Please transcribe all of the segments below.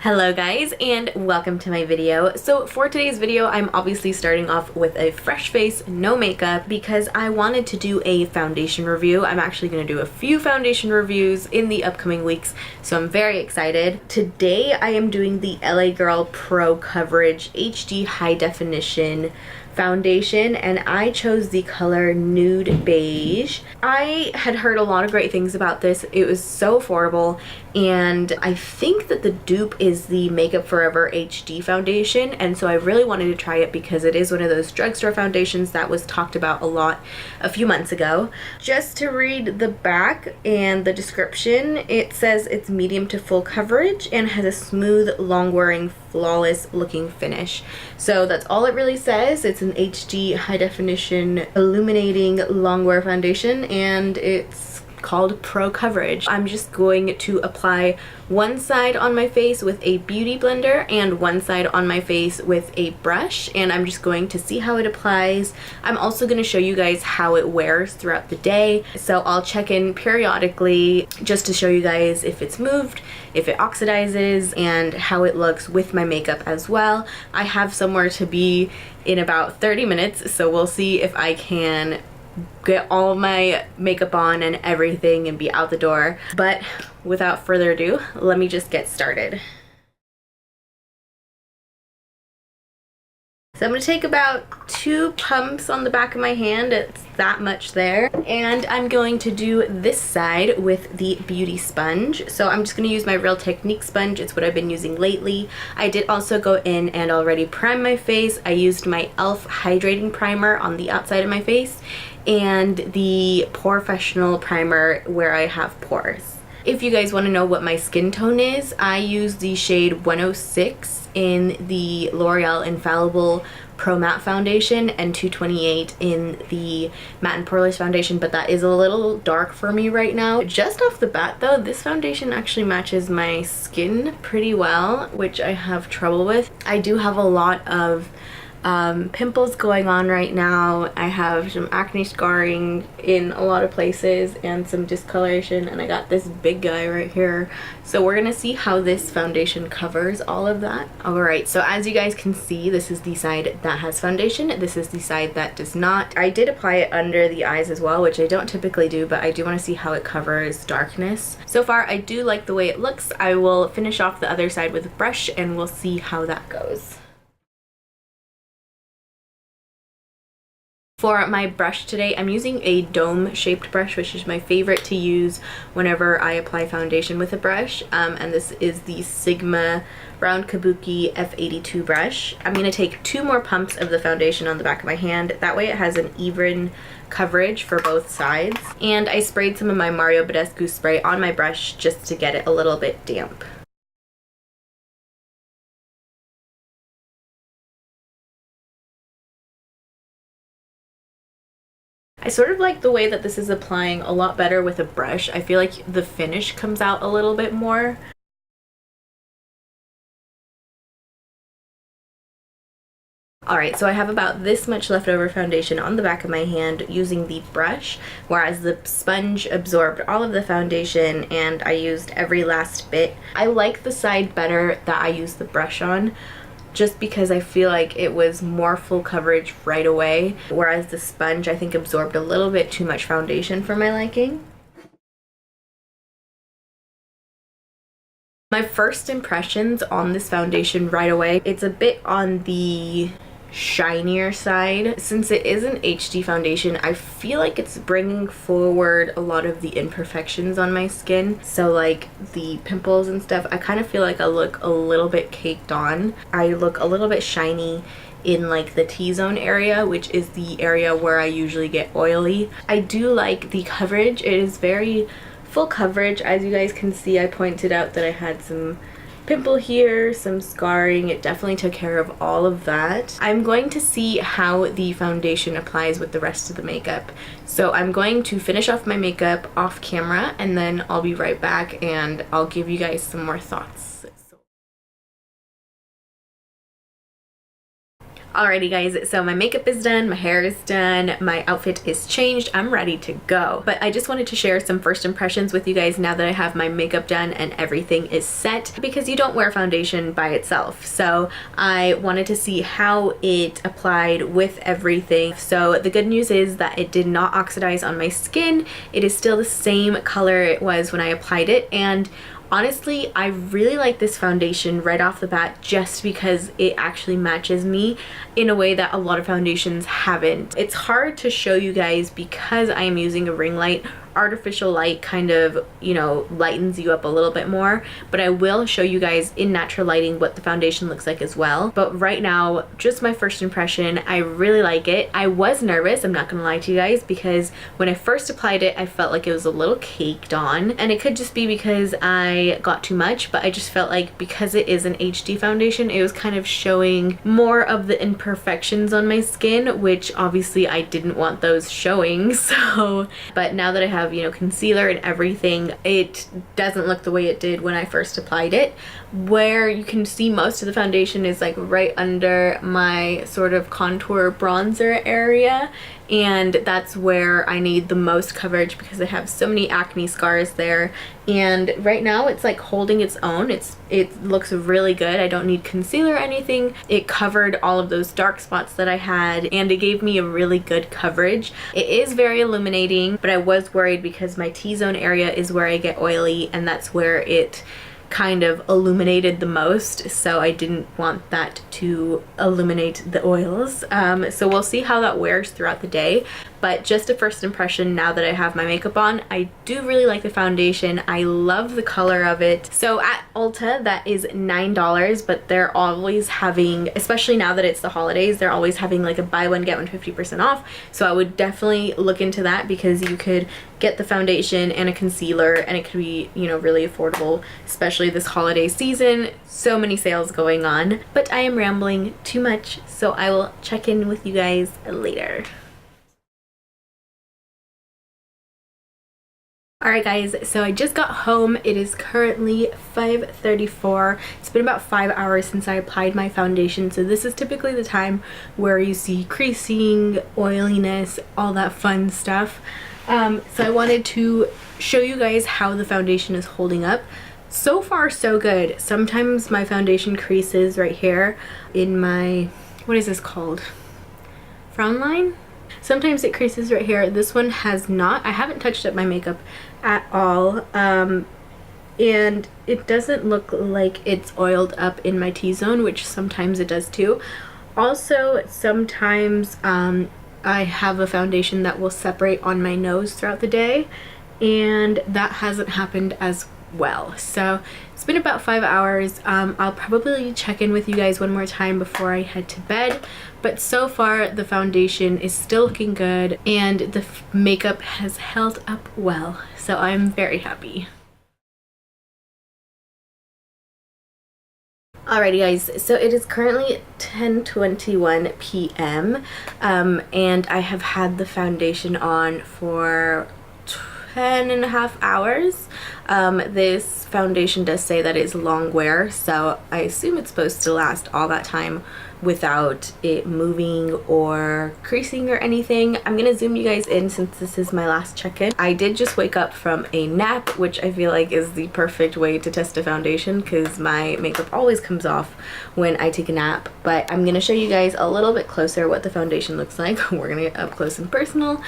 Hello guys, and welcome to my video. So for today's video, I'm obviously starting off with a fresh face, no makeup, because I wanted to do a foundation review. I'm actually going to do a few foundation reviews in the upcoming weeks, so I'm very excited. Today I am doing the LA Girl Pro Coverage HD High Definition foundation, and I chose the color Nude Beige. I had heard a lot of great things about this. It was so affordable, and I think that the dupe is the Makeup Forever HD foundation, and so I really wanted to try it because it is one of those drugstore foundations that was talked about a lot a few months ago. Just to read the back and the description, it says it's medium to full coverage and has a smooth, long-wearing, flawless looking finish. So that's all it really says. It's an HD high definition illuminating longwear foundation, and it's called Pro Coverage. I'm just going to apply one side on my face with a beauty blender and one side on my face with a brush, and I'm just going to see how it applies. I'm also going to show you guys how it wears throughout the day, so I'll check in periodically just to show you guys if it's moved, if it oxidizes, and how it looks with my makeup as well. I have somewhere to be in about 30 minutes, so we'll see if I can get all of my makeup on and everything and be out the door. But without further ado, let me just get started. So I'm going to take about 2 pumps on the back of my hand, it's that much there, and I'm going to do this side with the beauty sponge. So I'm just going to use my Real Technique sponge. It's what I've been using lately. I did also go in and already prime my face. I used my e.l.f. hydrating primer on the outside of my face and the Porefessional primer where I have pores. If you guys want to know what my skin tone is, I use the shade 106 in the L'Oreal Infallible Pro Matte foundation and 228 in the Matte Poreless foundation, but that is a little dark for me right now. Just off the bat though, this foundation actually matches my skin pretty well, which I have trouble with. I do have a lot of pimples going on right now. I have some acne scarring in a lot of places and some discoloration, and I got this big guy right here. So we're gonna see how this foundation covers all of that. Alright, so as you guys can see, this is the side that has foundation, this is the side that does not. I did apply it under the eyes as well, which I don't typically do, but I do want to see how it covers darkness. So far I do like the way it looks. I will finish off the other side with a brush and we'll see how that goes. For my brush today, I'm using a dome-shaped brush, which is my favorite to use whenever I apply foundation with a brush, and this is the Sigma Round Kabuki F82 brush. I'm going to take 2 more pumps of the foundation on the back of my hand. That way it has an even coverage for both sides. And I sprayed some of my Mario Badescu spray on my brush just to get it a little bit damp. I sort of like the way that this is applying a lot better with a brush. I feel like the finish comes out a little bit more. Alright, so I have about this much leftover foundation on the back of my hand using the brush, whereas the sponge absorbed all of the foundation and I used every last bit. I like the side better that I used the brush on, just because I feel like it was more full coverage right away, whereas the sponge I think absorbed a little bit too much foundation for my liking. My first impressions on this foundation right away, it's a bit on the shinier side. Since it is an HD foundation, I feel like it's bringing forward a lot of the imperfections on my skin. So like the pimples and stuff, I kind of feel like I look a little bit caked on. I look a little bit shiny in like the T-zone area, which is the area where I usually get oily. I do like the coverage. It is very full coverage. As you guys can see, I pointed out that I had some pimple here, some scarring. It definitely took care of all of that. I'm going to see how the foundation applies with the rest of the makeup. So I'm going to finish off my makeup off camera and then I'll be right back and I'll give you guys some more thoughts. Alrighty guys, so my makeup is done, my hair is done, my outfit is changed, I'm ready to go. But I just wanted to share some first impressions with you guys now that I have my makeup done and everything is set, because you don't wear foundation by itself. So I wanted to see how it applied with everything. So the good news is that it did not oxidize on my skin. It is still the same color it was when I applied it, and honestly, I really like this foundation right off the bat just because it actually matches me in a way that a lot of foundations haven't. It's hard to show you guys because I am using a ring light. Artificial light kind of, you know, lightens you up a little bit more, but I will show you guys in natural lighting what the foundation looks like as well. But right now, just my first impression, I really like it. I was nervous, I'm not gonna lie to you guys, because when I first applied it, I felt like it was a little caked on, and it could just be because I got too much, but I just felt like because it is an HD foundation, it was kind of showing more of the imperfections on my skin, which obviously I didn't want those showing. So, but now that I have, you know, concealer and everything, it doesn't look the way it did when I first applied it. Where you can see most of the foundation is like right under my sort of contour bronzer area, and that's where I need the most coverage because I have so many acne scars there. And right now it's like holding its own. It looks really good. I don't need concealer or anything. It covered all of those dark spots that I had, and it gave me a really good coverage. It is very illuminating, but I was worried because my T-zone area is where I get oily, and that's where it kind of illuminated the most, so I didn't want that to illuminate the oils. So we'll see how that wears throughout the day, but just a first impression now that I have my makeup on, I do really like the foundation. I love the color of it. So at Ulta, that is $9, but they're always having, especially now that it's the holidays, they're always having like a buy one get one 50% off. So I would definitely look into that, because you could get the foundation and a concealer, and it could be, you know, really affordable, especially this holiday season. So many sales going on. But I am rambling too much, so I will check in with you guys later. Alright guys, so I just got home. It is currently 5:34. It's been about 5 hours since I applied my foundation, so this is typically the time where you see creasing, oiliness, all that fun stuff. So I wanted to show you guys how the foundation is holding up. So far so good. Sometimes my foundation creases right here in my, what is this called? Frown line? Sometimes it creases right here. This one has not. I haven't touched up my makeup at all, and it doesn't look like it's oiled up in my T-zone, which sometimes it does too. Also, sometimes I have a foundation that will separate on my nose throughout the day, and that hasn't happened as well. So it's been about 5 hours. I'll probably check in with you guys one more time before I head to bed, but so far the foundation is still looking good, and the makeup has held up well, so I'm very happy. Alrighty guys, so it is currently 10:21 p.m. And I have had the foundation on for 10.5 hours. This foundation does say that it's long wear, so I assume it's supposed to last all that time without it moving or creasing or anything. I'm gonna zoom you guys in since this is my last check-in. I did just wake up from a nap, which I feel like is the perfect way to test a foundation because my makeup always comes off when I take a nap. But I'm gonna show you guys a little bit closer what the foundation looks like. We're gonna get up close and personal.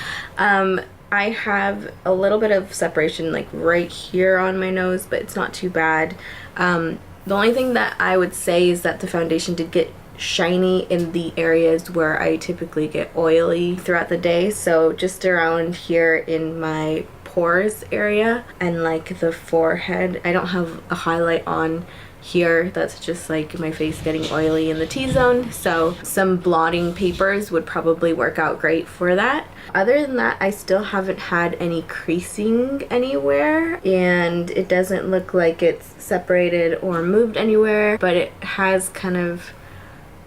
I have a little bit of separation like right here on my nose, but it's not too bad. The only thing that I would say is that the foundation did get shiny in the areas where I typically get oily throughout the day. So just around here in my pores area and like the forehead. I don't have a highlight on here. That's just like my face getting oily in the T-zone. So some blotting papers would probably work out great for that. Other than that, I still haven't had any creasing anywhere, and it doesn't look like it's separated or moved anywhere, but it has kind of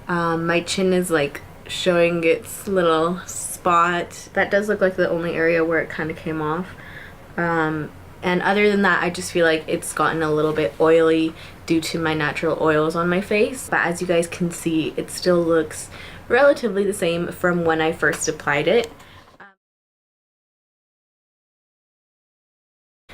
my chin is like showing its little spot. That does look like the only area where it kind of came off. And other than that, I just feel like it's gotten a little bit oily due to my natural oils on my face. But as you guys can see, it still looks relatively the same from when I first applied it.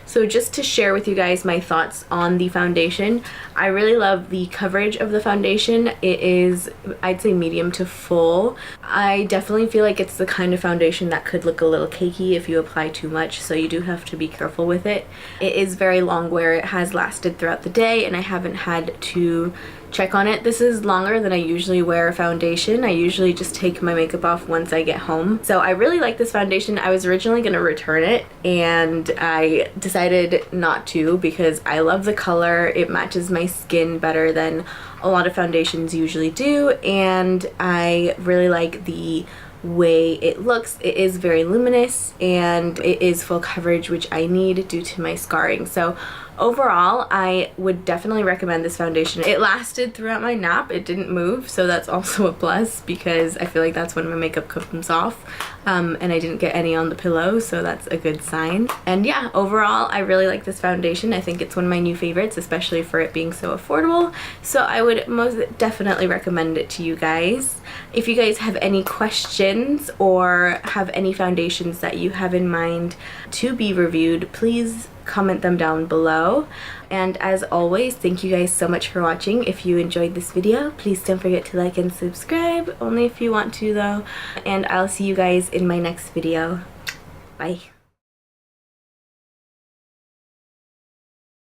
So just to share with you guys my thoughts on the foundation, I really love the coverage of the foundation. It is, I'd say, medium to full. I definitely feel like it's the kind of foundation that could look a little cakey if you apply too much, so you do have to be careful with it. It is very long wear. It has lasted throughout the day and I haven't had to check on it. This is longer than I usually wear a foundation. I usually just take my makeup off once I get home. So I really like this foundation. I was originally going to return it and I decided not to because I love the color. It matches my skin better than a lot of foundations usually do, and I really like the way it looks. It is very luminous and it is full coverage, which I need due to my scarring. So overall, I would definitely recommend this foundation. It lasted throughout my nap. It didn't move, so that's also a plus because I feel like that's when my makeup comes off, and I didn't get any on the pillow, so that's a good sign. And yeah, overall, I really like this foundation. I think it's one of my new favorites, especially for it being so affordable. So I would most definitely recommend it to you guys. If you guys have any questions or have any foundations that you have in mind to be reviewed, please comment them down below. And as always, thank you guys so much for watching. If you enjoyed this video, please don't forget to like and subscribe, only if you want to though, and I'll see you guys in my next video. Bye.